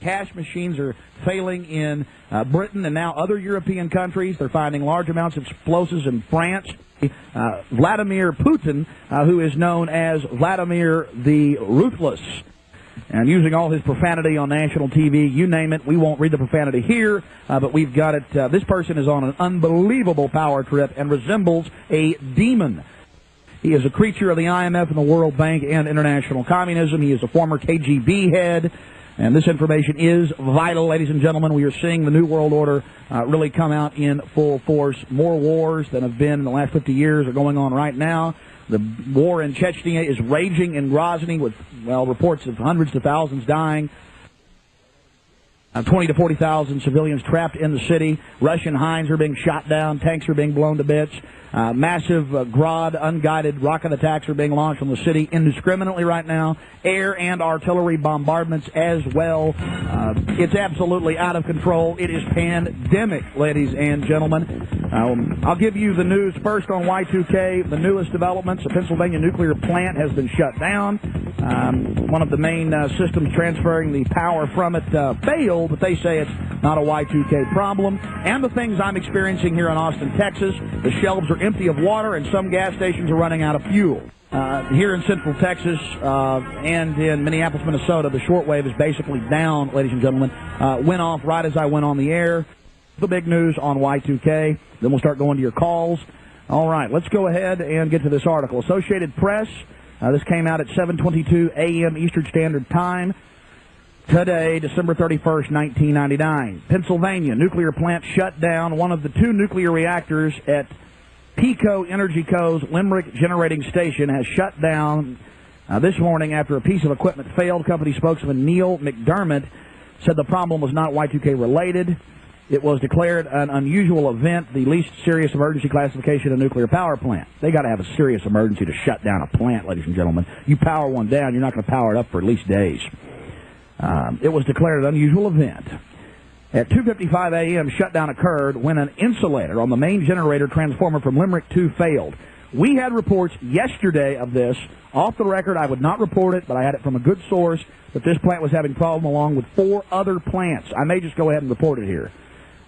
Cash machines are failing in Britain and now other European countries. They're finding large amounts of explosives in France. Vladimir Putin, who is known as Vladimir the Ruthless, and using all his profanity on national TV, you name it. We won't read the profanity here, but we've got it. This person is on an unbelievable power trip and resembles a demon. He is a creature of the IMF and the World Bank and international communism. He is a former KGB head. And this information is vital, ladies and gentlemen. We are seeing the New World Order really come out in full force. More wars than have been in the last 50 years are going on right now. The war in Chechnya is raging in Grozny with, well, reports of hundreds to thousands dying. 20 to 40,000 civilians trapped in the city. Russian Hinds are being shot down. Tanks are being blown to bits. Massive Grad unguided rocket attacks are being launched on the city indiscriminately right now. Air and artillery bombardments as well. It's absolutely out of control. It is pandemic, ladies and gentlemen. I'll give you the news first on Y2K. The newest developments: a Pennsylvania nuclear plant has been shut down. One of the main systems transferring the power from it failed, but they say it's not a Y2K problem. And the things I'm experiencing here in Austin, Texas: the shelves are empty of water and some gas stations are running out of fuel. Here in Central Texas and in Minneapolis, Minnesota, the shortwave is basically down, ladies and gentlemen. Went off right as I went on the air. The big news on Y2K. Then we'll start going to your calls. All right, let's go ahead and get to this article. Associated Press. This came out at 7:22 a.m. Eastern Standard Time today, December 31st, 1999. Pennsylvania nuclear plant shut down. One of the two nuclear reactors at PECO Energy Co.'s Limerick Generating Station has shut down this morning after a piece of equipment failed. Company spokesman Neil McDermott said the problem was not Y2K related. It was declared an unusual event, the least serious emergency classification of a nuclear power plant. They got to have a serious emergency to shut down a plant, ladies and gentlemen. You power one down, you're not going to power it up for at least days. It was declared an unusual event. At 2:55 a.m., shutdown occurred when an insulator on the main generator transformer from Limerick 2 failed. We had reports yesterday of this. Off the record, I would not report it, but I had it from a good source that this plant was having problem along with 4 other plants. I may just go ahead and report it here.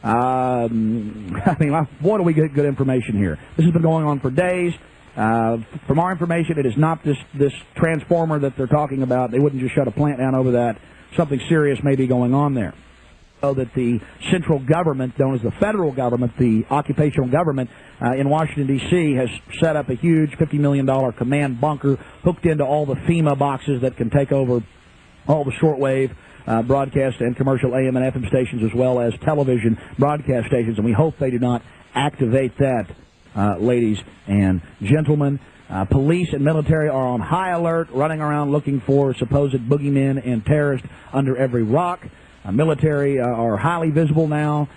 I mean, boy, do we get good information here. This has been going on for days. From our information, it is not this transformer that they're talking about. They wouldn't just shut a plant down over that. Something serious may be going on there. So that the central government, known as the federal government, the occupational government in Washington, D.C., has set up a huge $50 million command bunker hooked into all the FEMA boxes that can take over all the shortwave broadcast and commercial AM and FM stations, as well as television broadcast stations. And we hope they do not activate that, ladies and gentlemen. Police and military are on high alert, running around looking for supposed boogeymen and terrorists under every rock. Military are highly visible now.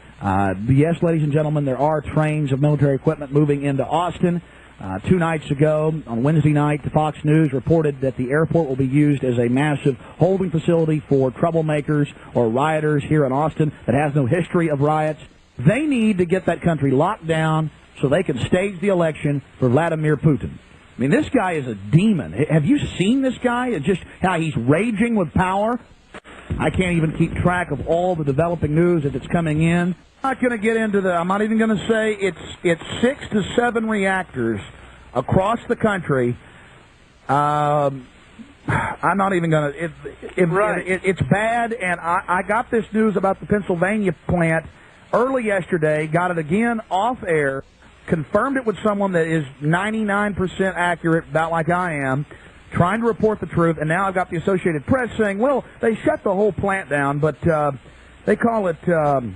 Yes, ladies and gentlemen, there are trains of military equipment moving into Austin. 2 nights ago, on Wednesday night, Fox News reported that the airport will be used as a massive holding facility for troublemakers or rioters here in Austin that has no history of riots. They need to get that country locked down so they can stage the election for Vladimir Putin. I mean, this guy is a demon. Have you seen this guy? It's just how he's raging with power. I can't even keep track of all the developing news that's coming in. I'm not going to get into I'm not even going to say it's 6 to 7 reactors across the country. I'm not even going to. It's bad, and I got this news about the Pennsylvania plant early yesterday. Got it again off air. Confirmed it with someone that is 99% accurate, about like I am, trying to report the truth, and now I've got the Associated Press saying, well, they shut the whole plant down, but they call it an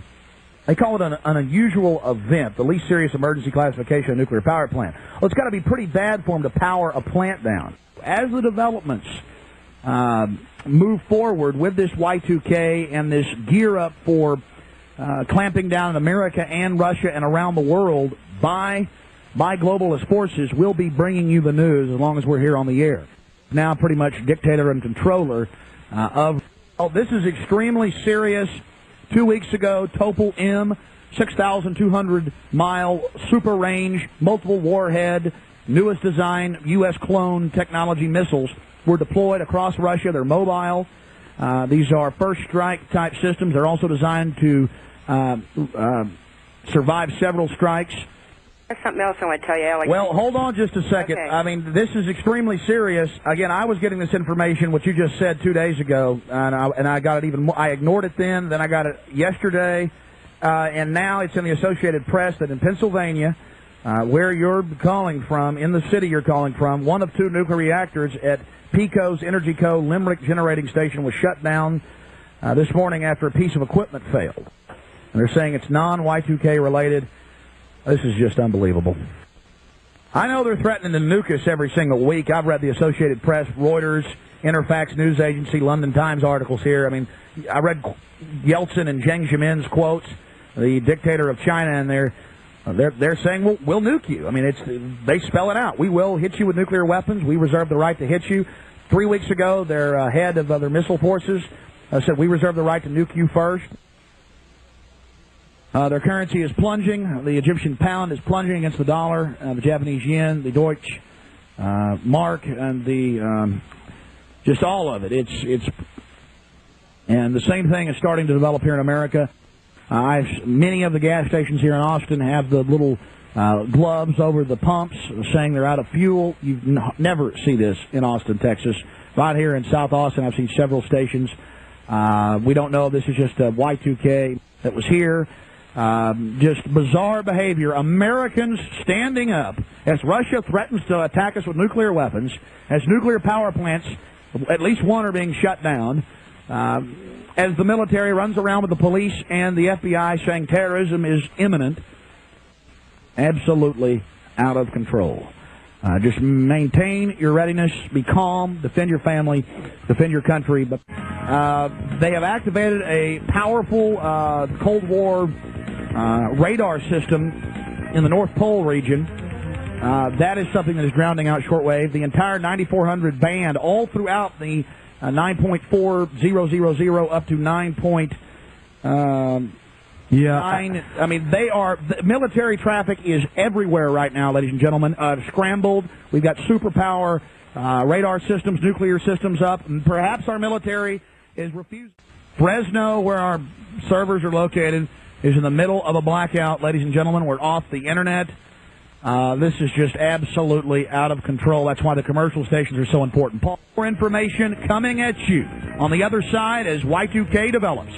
unusual event, the least serious emergency classification of a nuclear power plant. Well, it's got to be pretty bad for them to power a plant down. As the developments move forward with this Y2K and this gear up for clamping down in America and Russia and around the world by globalist forces, we'll be bringing you the news as long as we're here on the air. Now pretty much dictator and controller of... Oh, this is extremely serious. 2 weeks ago, Topol M, 6,200-mile super range, multiple warhead, newest design, U.S. clone technology missiles were deployed across Russia. They're mobile. These are first strike type systems. They're also designed to survive several strikes. There's something else I want to tell you, Alex. Well, hold on just a second. Okay. I mean, this is extremely serious. Again, I was getting this information, what you just said 2 days ago, and I got it even more. I ignored it then I got it yesterday, and now it's in the Associated Press that in Pennsylvania, where you're calling from, in the city you're calling from, one of 2 nuclear reactors at PECO's Energy Co. Limerick Generating Station was shut down this morning after a piece of equipment failed. And they're saying it's non-Y2K related. This is just unbelievable. I know they're threatening to nuke us every single week. I've read the Associated Press, Reuters, Interfax News Agency, London Times articles here. I mean, I read Yeltsin and Jiang Zemin's quotes, the dictator of China, and they're saying we'll nuke you. I mean, they spell it out. We will hit you with nuclear weapons. We reserve the right to hit you. 3 weeks ago, their head of their missile forces said we reserve the right to nuke you first. Their currency is plunging. The Egyptian pound is plunging against the dollar, the Japanese yen, the Deutsche mark, and just all of it. And the same thing is starting to develop here in America. Many of the gas stations here in Austin have the little gloves over the pumps saying they're out of fuel. You never see this in Austin, Texas. Right here in South Austin, I've seen several stations. We don't know if this is just a Y2K that was here. Just bizarre behavior. Americans standing up as Russia threatens to attack us with nuclear weapons, as nuclear power plants, at least one, are being shut down, as the military runs around with the police and the FBI saying terrorism is imminent. Absolutely out of control. Just maintain your readiness, be calm, defend your family, defend your country. But they have activated a powerful Cold War radar system in the North Pole region. That is something that is grounding out shortwave. The entire 9400 band, all throughout the 9.4000 up to 9. I mean, the military traffic is everywhere right now, ladies and gentlemen. Scrambled. We've got superpower radar systems, nuclear systems up. And perhaps our military is refusing. Fresno, where our servers are located, is in the middle of a blackout, ladies and gentlemen. We're off the internet. This is just absolutely out of control. That's why the commercial stations are so important. More information coming at you on the other side as Y2K develops.